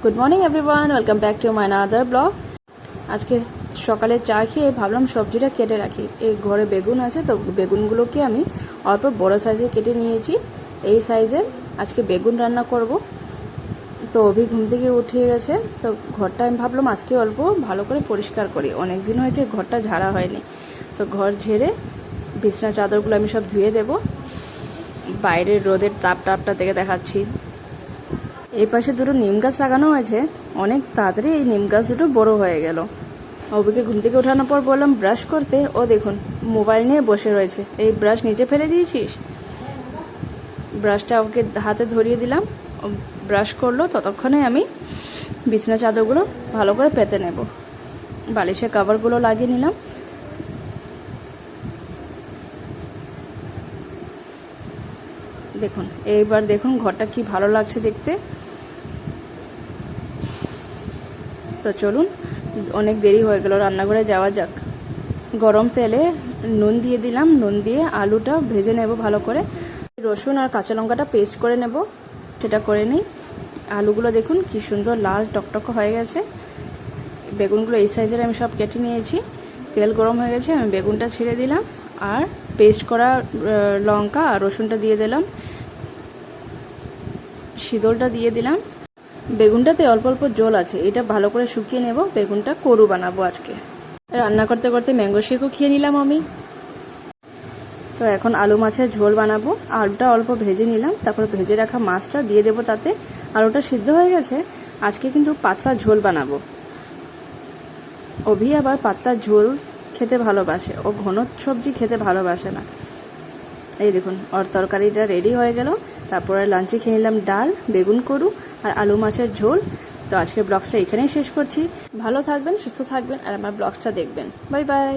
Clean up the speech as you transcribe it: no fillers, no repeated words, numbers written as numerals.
Good morning everyone, welcome back to my another blog. আজকে সকালে চা খেয়ে ভাবলাম সবজিটা কেটে রাখি। এই ঘরে বেগুন আছে, তো বেগুনগুলোকে আমি অল্প বড় সাইজে কেটে নিয়েছি। এই সাইজের আজকে বেগুন রান্না করব। তো অভি ঘুম থেকে উঠে গেছে, তো ঘরটা আমি ভাবলাম আজকে অল্প ভালো করে পরিষ্কার করি। অনেক দিন হয়েছে ঘরটা ঝাড়া হয়নি, তো ঘর ঝেড়ে বিছনা চাদরগুলো আমি সব ধুয়ে দেব। বাইরের রোদের তাপটা থেকে দেখাচ্ছি। এই পাশে দুটো নিম গাছ লাগানো হয়েছে, অনেক তাড়াতাড়ি এই নিম গাছ দুটো বড় হয়ে গেল। অভিকে ঘুম থেকে ওঠানোর পর বললাম ব্রাশ করতে, ও দেখুন মোবাইল নিয়ে বসে রয়েছে। এই ব্রাশ নিচে ফেলে দিয়েছিস? ব্রাশটা ওকে হাতে ধরিয়ে দিলাম, ও ব্রাশ করলো। ততক্ষণে আমি বিছানা চাদরগুলো ভালো করে পেতে নেব। বালিশের কভারগুলো লাগিয়ে নিলাম। দেখুন এইবার দেখুন ঘরটা কি ভালো লাগছে দেখতে। তো চলুন, অনেক দেরি হয়ে গেল, রান্নাঘরে যাওয়া যাক। গরম তেলে নুন দিয়ে দিলাম, নুন দিয়ে আলুটা ভেজে নেব ভালো করে। রসুন আর কাঁচা লঙ্কাটা পেস্ট করে নেব, সেটা করে নিই। আলুগুলো দেখুন কি সুন্দর লাল টকটক হয়ে গেছে। বেগুনগুলো এই সাইজের আমি সব কেটে নিয়েছি। তেল গরম হয়ে গেছে, আমি বেগুনটা ছেড়ে দিলাম আর পেস্ট করা লঙ্কা আর রসুনটা দিয়ে দিলাম, শীতলটা দিয়ে দিলাম। বেগুনটাতে অল্প অল্প জল আছে, এটা ভালো করে শুকিয়ে নেব। বেগুনটা করু বানাবো আজকে। রান্না করতে করতে ম্যাঙ্গো শেকও খেয়ে নিলাম আমি। তো এখন আলু মাছের ঝোল বানাবো। আলুটা অল্প ভেজে নিলাম, তারপর ভেজে রাখা মাছটা দিয়ে দেবো তাতে। আলুটা সিদ্ধ হয়ে গেছে। আজকে কিন্তু পাতলা ঝোল বানাবো। অভি আবার পাতলা ঝোল খেতে ভালোবাসে, ও ঘন সবজি খেতে ভালোবাসে না। এই দেখুন ওর তরকারিটা রেডি হয়ে গেল। তারপরে লাঞ্চে খেয়ে নিলাম ডাল, বেগুন করু আর আলু মাছের ঝোল। তো আজকের ব্লগটা এখানেই শেষ করছি। ভালো থাকবেন, সুস্থ থাকবেন আর আমার ব্লগটা দেখবেন। Bye bye.